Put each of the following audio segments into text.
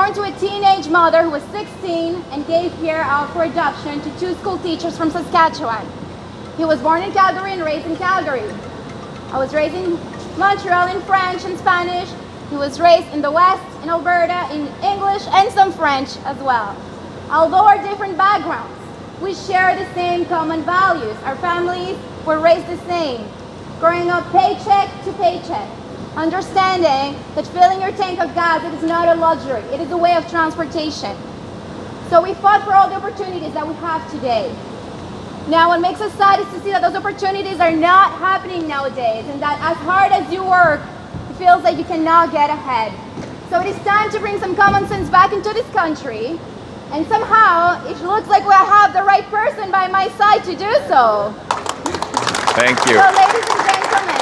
born to a teenage mother who was 16 and gave Pierre out for adoption to 2 school teachers from Saskatchewan. He was born in Calgary and raised in Calgary. I was raised in Montreal in French and Spanish. He was raised in the West, in Alberta, in English and some French as well. Although our different backgrounds, we share the same common values. Our families were raised the same, growing up paycheck to paycheck, understanding that filling your tank of gas, it is not a luxury, it is a way of transportation. So we fought for all the opportunities that we have today. Now what makes us sad is to see that those opportunities are not happening nowadays, and that as hard as you work, it feels like you cannot get ahead. So it is time to bring some common sense back into this country, and somehow it looks like we have the right person by my side to do so. Thank you. So ladies and gentlemen,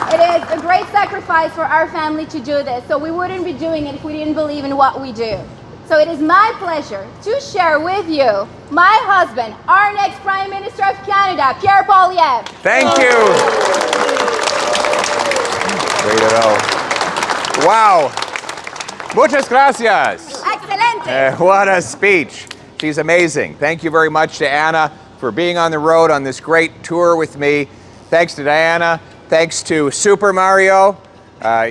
it is a great sacrifice for our family to do this, so we wouldn't be doing it if we didn't believe in what we do. So it is my pleasure to share with you my husband, our next Prime Minister of Canada, Pierre Poilievre. Thank you. Way to go. Wow. Muchas gracias. Excelente. What a speech. She's amazing. Thank you very much to Anna for being on the road on this great tour with me. Thanks to Diana. Thanks to Super Mario,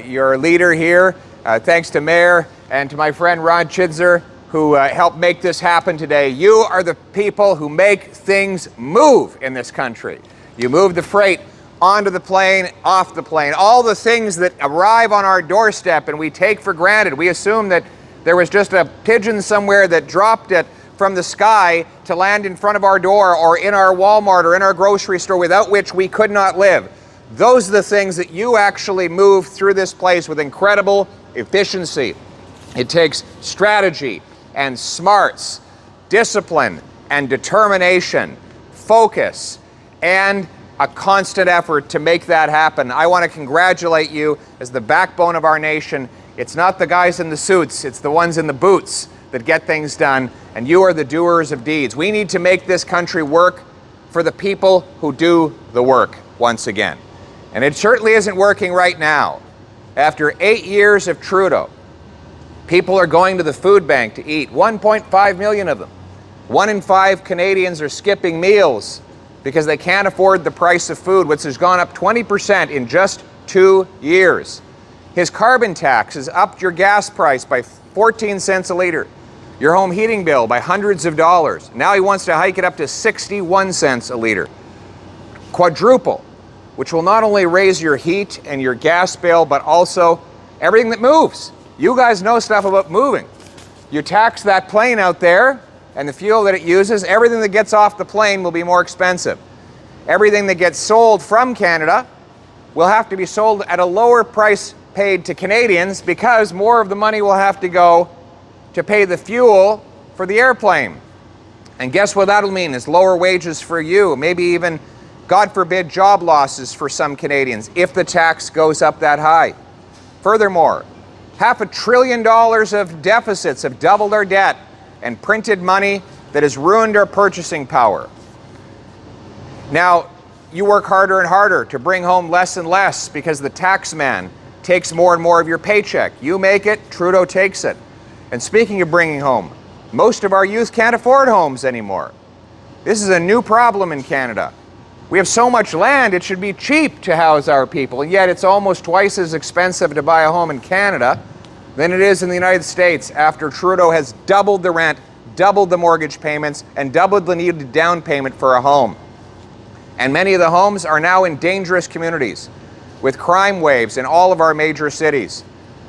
your leader here. Thanks to Mayor and to my friend Ron Chidzer, who helped make this happen today. You are the people who make things move in this country. You move the freight onto the plane, off the plane, all the things that arrive on our doorstep and we take for granted. We assume that there was just a pigeon somewhere that dropped it from the sky to land in front of our door or in our Walmart or in our grocery store, without which we could not live. Those are the things that you actually move through this place with incredible efficiency. It takes strategy and smarts, discipline and determination, focus, and a constant effort to make that happen. I want to congratulate you as the backbone of our nation. It's not the guys in the suits, it's the ones in the boots that get things done, and you are the doers of deeds. We need to make this country work for the people who do the work once again. And it certainly isn't working right now. After 8 years of Trudeau, people are going to the food bank to eat, 1.5 million of them. 1 in 5 Canadians are skipping meals because they can't afford the price of food, which has gone up 20% in just 2 years. His carbon tax has upped your gas price by 14 cents a litre, your home heating bill by hundreds of dollars. Now he wants to hike it up to 61 cents a litre. Quadruple, which will not only raise your heat and your gas bill, but also everything that moves. You guys know stuff about moving. You tax that plane out there and the fuel that it uses, everything that gets off the plane will be more expensive. Everything that gets sold from Canada will have to be sold at a lower price paid to Canadians, because more of the money will have to go to pay the fuel for the airplane. And guess what that'll mean is lower wages for you, maybe even, God forbid, job losses for some Canadians if the tax goes up that high. Furthermore, $500 billion of deficits have doubled our debt and printed money that has ruined our purchasing power. Now, you work harder and harder to bring home less and less because the tax man takes more and more of your paycheck. You make it, Trudeau takes it. And speaking of bringing home, most of our youth can't afford homes anymore. This is a new problem in Canada. We have so much land, it should be cheap to house our people, and yet it's almost twice as expensive to buy a home in Canada than it is in the United States, after Trudeau has doubled the rent, doubled the mortgage payments, and doubled the needed down payment for a home. And many of the homes are now in dangerous communities, with crime waves in all of our major cities,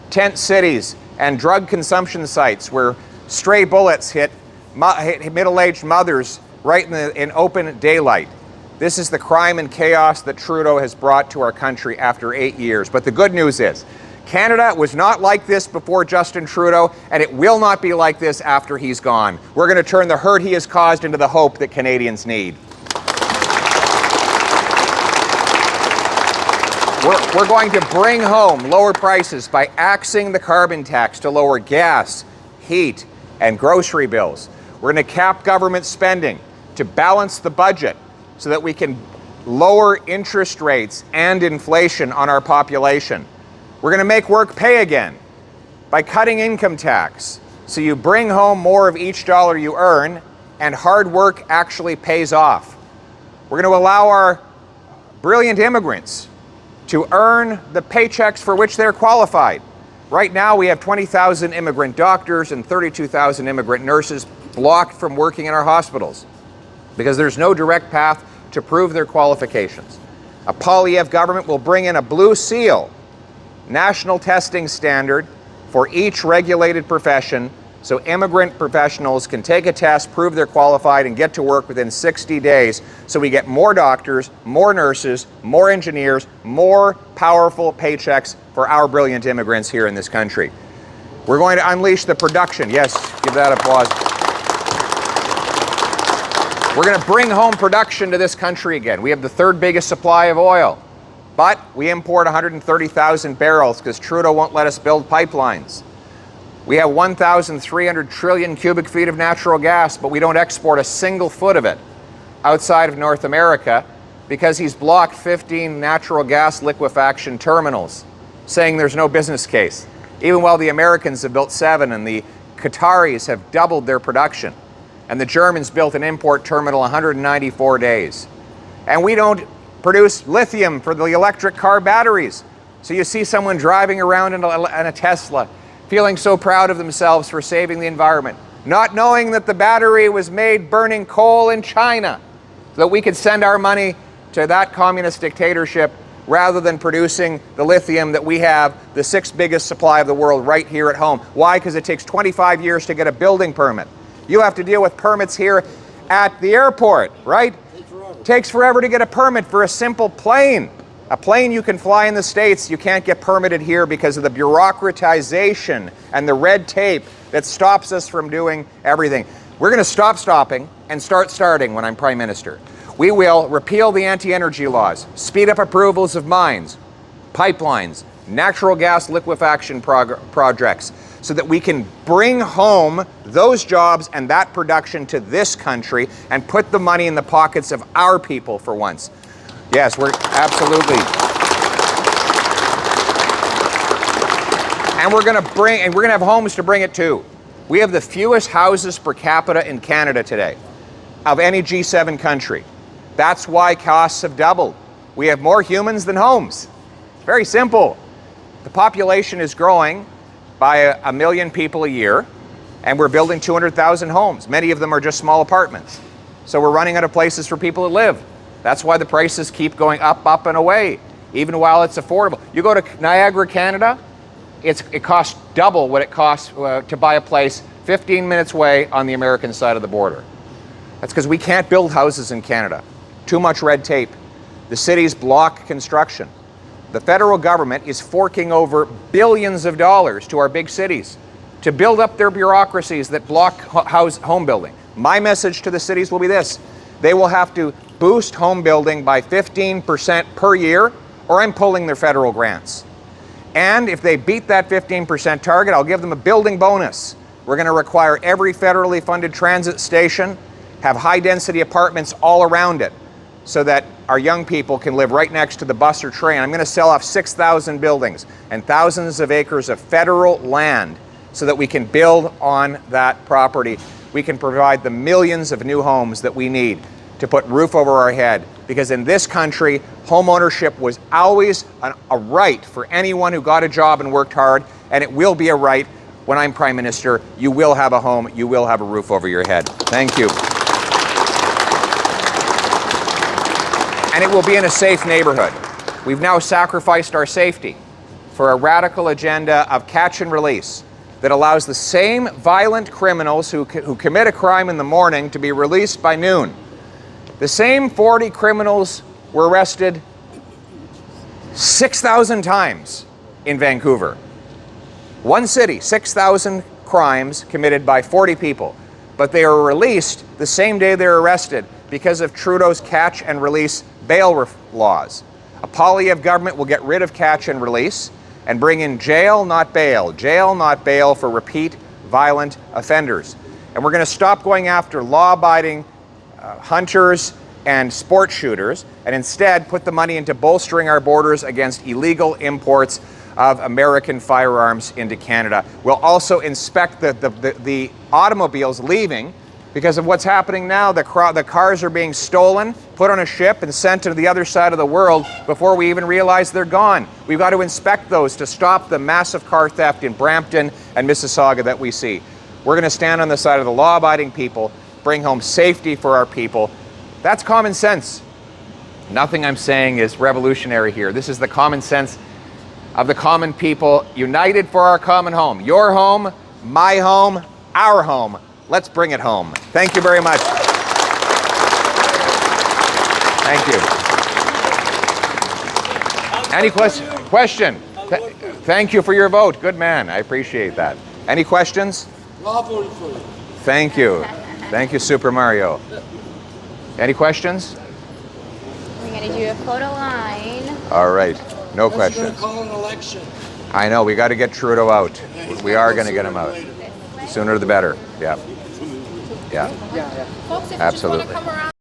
tent cities and drug consumption sites where stray bullets hit middle-aged mothers right in open daylight. This is the crime and chaos that Trudeau has brought to our country after 8 years. But the good news is, Canada was not like this before Justin Trudeau, and it will not be like this after he's gone. We're going to turn the hurt he has caused into the hope that Canadians need. We're going to bring home lower prices by axing the carbon tax to lower gas, heat, and grocery bills. We're going to cap government spending to balance the budget so that we can lower interest rates and inflation on our population. We're going to make work pay again. by cutting income tax, so you bring home more of each dollar you earn, and hard work actually pays off. We're going to allow our brilliant immigrants to earn the paychecks for which they're qualified. Right now, we have 20,000 immigrant doctors and 32,000 immigrant nurses blocked from working in our hospitals because there's no direct path to prove their qualifications. A Poilievre government will bring in a blue seal, national testing standard for each regulated profession, so immigrant professionals can take a test, prove they're qualified, and get to work within 60 days, so we get more doctors, more nurses, more engineers, more powerful paychecks for our brilliant immigrants here in this country. We're going to unleash the production. Yes, give that applause. We're going to bring home production to this country again. We have the third biggest supply of oil, but we import 130,000 barrels because Trudeau won't let us build pipelines. We have 1,300 trillion cubic feet of natural gas, but we don't export a single foot of it outside of North America because he's blocked 15 natural gas liquefaction terminals, saying there's no business case, even while the Americans have built 7 and the Qataris have doubled their production, and the Germans built an import terminal 194 days. And we don't produce lithium for the electric car batteries. So you see someone driving around in a Tesla feeling so proud of themselves for saving the environment, not knowing that the battery was made burning coal in China, so that we could send our money to that communist dictatorship rather than producing the lithium that we have, the 6th biggest supply of the world, right here at home. Why? Because it takes 25 years to get a building permit. You have to deal with permits here at the airport, right? Takes forever to get a permit for a simple plane. A plane you can fly in the States, you can't get permitted here because of the bureaucratization and the red tape that stops us from doing everything. We're going to stop stopping and start starting when I'm Prime Minister. We will repeal the anti-energy laws, speed up approvals of mines, pipelines, natural gas liquefaction projects, so that we can bring home those jobs and that production to this country and put the money in the pockets of our people for once. Yes, we're absolutely. And we're going to have homes to bring it to. We have the fewest houses per capita in Canada today of any G7 country. That's why costs have doubled. We have more humans than homes. It's very simple. The population is growing by 1 million people a year, and we're building 200,000 homes. Many of them are just small apartments. So we're running out of places for people to live. That's why the prices keep going up, up, and away, even while it's affordable. You go to Niagara, Canada, it costs double what it costs to buy a place 15 minutes away on the American side of the border. That's because we can't build houses in Canada. Too much red tape. The cities block construction. The federal government is forking over billions of dollars to our big cities to build up their bureaucracies that block home building. My message to the cities will be this: they will have to boost home building by 15% per year, or I'm pulling their federal grants. And if they beat that 15% target, I'll give them a building bonus. We're going to require every federally funded transit station have high-density apartments all around it so that our young people can live right next to the bus or train. I'm going to sell off 6,000 buildings and thousands of acres of federal land so that we can build on that property. We can provide the millions of new homes that we need to put roof over our head. Because in this country, home ownership was always a right for anyone who got a job and worked hard, and it will be a right when I'm Prime Minister. You will have a home, you will have a roof over your head. Thank you. And it will be in a safe neighborhood. We've now sacrificed our safety for a radical agenda of catch and release that allows the same violent criminals who commit a crime in the morning to be released by noon. The same 40 criminals were arrested 6,000 times in Vancouver. One city, 6,000 crimes committed by 40 people. But they are released the same day they're arrested because of Trudeau's catch and release bail laws. A Poilievre government will get rid of catch and release and bring in jail, not bail for repeat violent offenders. And we're going to stop going after law-abiding hunters and sport shooters, and instead put the money into bolstering our borders against illegal imports of American firearms into Canada. We'll also inspect the automobiles leaving, because of what's happening now. The cars are being stolen, put on a ship, and sent to the other side of the world before we even realize they're gone. We've got to inspect those to stop the massive car theft in Brampton and Mississauga that we see. We're going to stand on the side of the law-abiding people, bring home safety for our people. That's common sense. Nothing I'm saying is revolutionary here. This is the common sense of the common people united for our common home. Your home, my home, our home. Let's bring it home. Thank you very much. Thank you. Any question? Thank you for your vote. Good man. I appreciate that. Any questions? Thank you. Thank you, Super Mario. Any questions? We're going to do a photo line. All right. No questions. Call an election. I know. We got to get Trudeau out. We are going to get him out. Sooner the better. Yeah. Yeah. Folks, if Absolutely. you just want to come around.